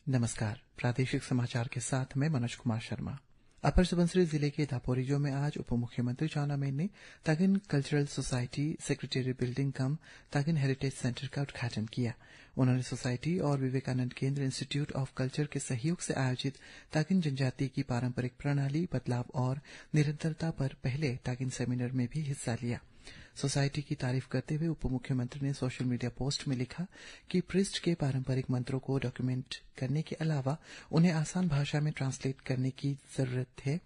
नमस्कार। प्रादेशिक समाचार के साथ मैं मनोज कुमार शर्मा। अपर सुबनसिरी जिले के दापोरिजो में आज उप मुख्यमंत्री चाउना मेन ने Tagin cultural society secretariat building cum Tagin heritage centre का उद्घाटन किया। उन्होंने सोसाइटी और विवेकानंद केंद्र इंस्टीट्यूट ऑफ कल्चर के सहयोग से आयोजित तागिन जनजाति की पारंपरिक प्रणाली, बदलाव और निरंतरता पर पहले तागिन सेमिनार में भी हिस्सा लिया। सोसाइटी की तारीफ करते हुए उप मुख्यमंत्री ने सोशल मीडिया पोस्ट में लिखा कि पृष्ठ के पारंपरिक मंत्रों को डॉक्यूमेंट करने के अलावा उन्हें आसान भाषा में ट्रांसलेट करने की जरूरत है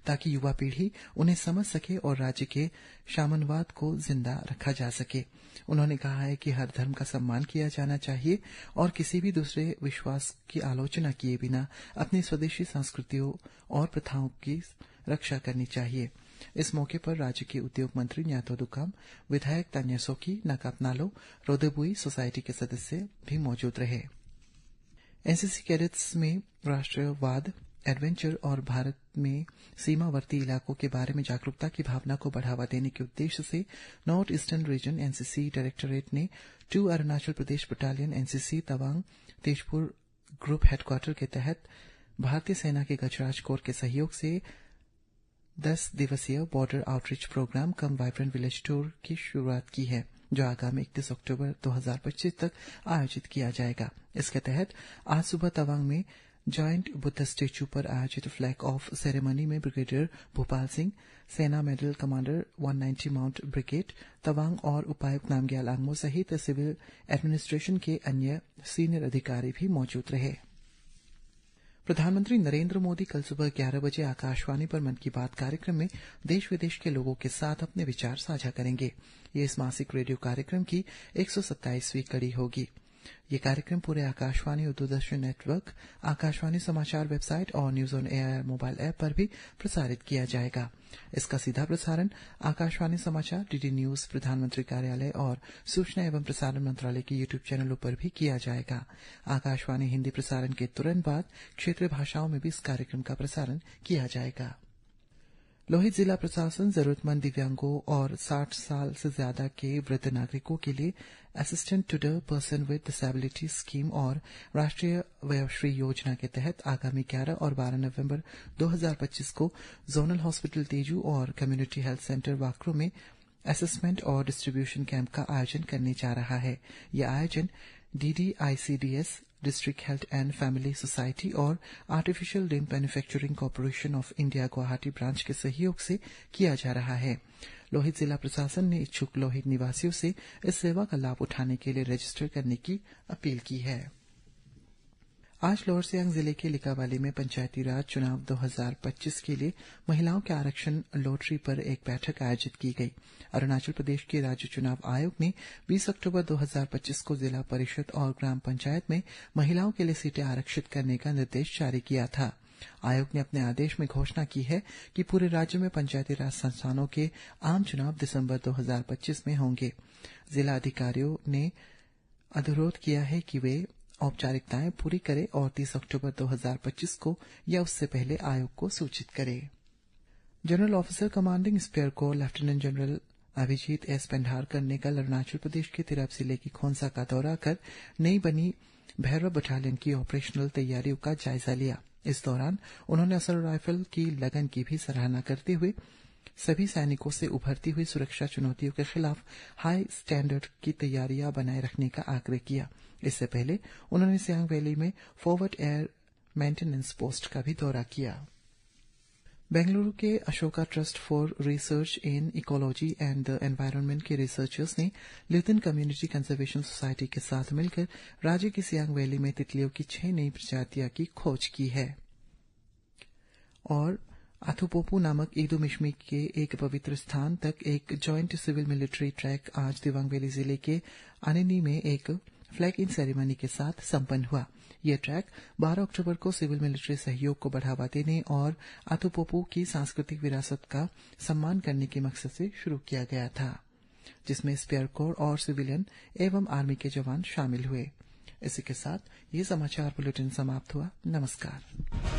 ताकि युवा पीढ़ी उन्हें समझ सके और राज्य के शामनवाद को जिंदा रखा जा सके। उन्होंने कहा है कि हर धर्म का सम्मान किया जाना चाहिए और किसी भी दूसरे विश्वास की आलोचना किए बिना अपनी स्वदेशी संस्कृतियों और प्रथाओं की रक्षा करनी चाहिए। इस मौके पर राज्य के उद्योग मंत्री न्यातो दुकाम, विधायक तान्या सोकी, नकाप नालो, रोदेबुई सोसाइटी के सदस्य भी मौजूद रहे। एनसीसी कैडेट्स में राष्ट्रवाद, एडवेंचर और भारत में सीमावर्ती इलाकों के बारे में जागरूकता की भावना को बढ़ावा देने के उद्देश्य से north eastern region NCC directorate ने 2 Arunachal Pradesh battalion NCC Tawang Tezpur group headquarter के तहत भारतीय सेना के गजराज कोर के सहयोग से 10 दिवसीय बॉर्डर आउटरीच प्रोग्राम कम वाइब्रेंट विलेज टूर की शुरुआत की है, जो आगामी 31 अक्टूबर 2025 तक आयोजित किया जाएगा। इसके तहत आज सुबह तवांग में जॉइंट बुद्ध स्टेच्यू पर आयोजित फ्लैग ऑफ सेरेमनी में ब्रिगेडियर भूपाल सिंह, सेना medal commander 190 mount brigade Tawang और उपायुक्त नामग्याल आंगमो सहित सिविल एडमिनिस्ट्रेशन के अन्य सीनियर अधिकारी भी मौजूद रहे। प्रधानमंत्री नरेंद्र मोदी कल सुबह 11 बजे आकाशवाणी पर मन की बात कार्यक्रम में देश विदेश के लोगों के साथ अपने विचार साझा करेंगे। ये इस मासिक रेडियो कार्यक्रम की 127वीं कड़ी होगी। ये कार्यक्रम पूरे आकाशवाणी और दूरदर्शन नेटवर्क, आकाशवाणी समाचार वेबसाइट और news on AIR mobile app पर भी प्रसारित किया जाएगा। इसका सीधा प्रसारण आकाशवाणी समाचार, डीडी न्यूज, प्रधानमंत्री कार्यालय और सूचना एवं प्रसारण मंत्रालय के यूट्यूब चैनलों पर भी किया जाएगा। आकाशवाणी हिंदी प्रसारण के तुरंत बाद क्षेत्रीय भाषाओं में भी इस कार्यक्रम का प्रसारण किया जाएगा। लोहित जिला प्रशासन जरूरतमंद दिव्यांगों और 60 साल से ज्यादा के वृद्ध नागरिकों के लिए assistant to the person with disability scheme और राष्ट्रीय वयोश्री योजना के तहत आगामी 11 और 12 नवंबर 2025 को जोनल हॉस्पिटल तेजू और कम्युनिटी हेल्थ सेंटर वाकरू में असेसमेंट और डिस्ट्रीब्यूशन कैंप का आयोजन करने जा रहा है। यह आयोजन DDICDS, district health and family society और artificial limb manufacturing corporation of India Guwahati branch के सहयोग से किया जा रहा है। लोहित जिला प्रशासन ने इच्छुक लोहित निवासियों से इस सेवा का लाभ उठाने के लिए रजिस्टर करने की अपील की है। आज लोअर सियांग जिले के लिकावाली में पंचायती राज चुनाव 2025 के लिए महिलाओं के आरक्षण लॉटरी पर एक बैठक आयोजित की गई। अरुणाचल प्रदेश के राज्य चुनाव आयोग ने 20 अक्टूबर 2025 को जिला परिषद और ग्राम पंचायत में महिलाओं के लिए सीटें आरक्षित करने का निर्देश जारी किया था। आयोग ने अपने आदेश में घोषणा की है कि पूरे राज्य में पंचायती राज संस्थानों के आम चुनाव दिसंबर 2025 में होंगे। जिला अधिकारियों ने अनुरोध किया है कि वे औपचारिकताएं पूरी करें और 30 अक्टूबर 2025 को या उससे पहले आयोग को सूचित करें। General officer commanding spear corps lieutenant general Abhijit S Pendharkar ने कल अरुणाचल प्रदेश के तिरप जिले की खोंसा का दौरा कर नई बनी भैरव बटालियन की ऑपरेशनल तैयारियों का जायजा लिया। इस दौरान उन्होंने असर राइफल की लगन की भी सराहना करते हुए सभी सैनिकों से उभरती हुई सुरक्षा चुनौतियों के खिलाफ हाई स्टैंडर्ड की तैयारियां बनाए रखने का आग्रह किया। इससे पहले उन्होंने सियांग वैली में फॉरवर्ड एयर मेंटेनेंस पोस्ट का भी दौरा किया। बेंगलुरु के Ashoka trust for research in ecology and the environment के रिसर्चर्स ने लिथन कम्युनिटी कंजर्वेशन सोसाइटी के साथ मिलकर राज्य की सियांग वैली में तितलियों की 6 नई प्रजातियां की खोज की है। और आथुपोपू नामक ईदुमिश्मी के एक पवित्र स्थान तक एक जॉइंट सिविल मिलिट्री ट्रैक आज दिबांग वैली जिले के अनिनी में एक फ्लैग इन सेरेमनी के साथ संपन्न हुआ। यह ट्रैक 12 अक्टूबर को सिविल मिलिट्री सहयोग को बढ़ावा देने और आथुपोपू की सांस्कृतिक विरासत का सम्मान करने के मकसद से शुरू किया गया था, जिसमें स्पेयर कोर और सिविलियन एवं आर्मी के जवान शामिल हुए। इसी के साथ ये समाचार बुलेटिन समाप्त हुआ। नमस्कार।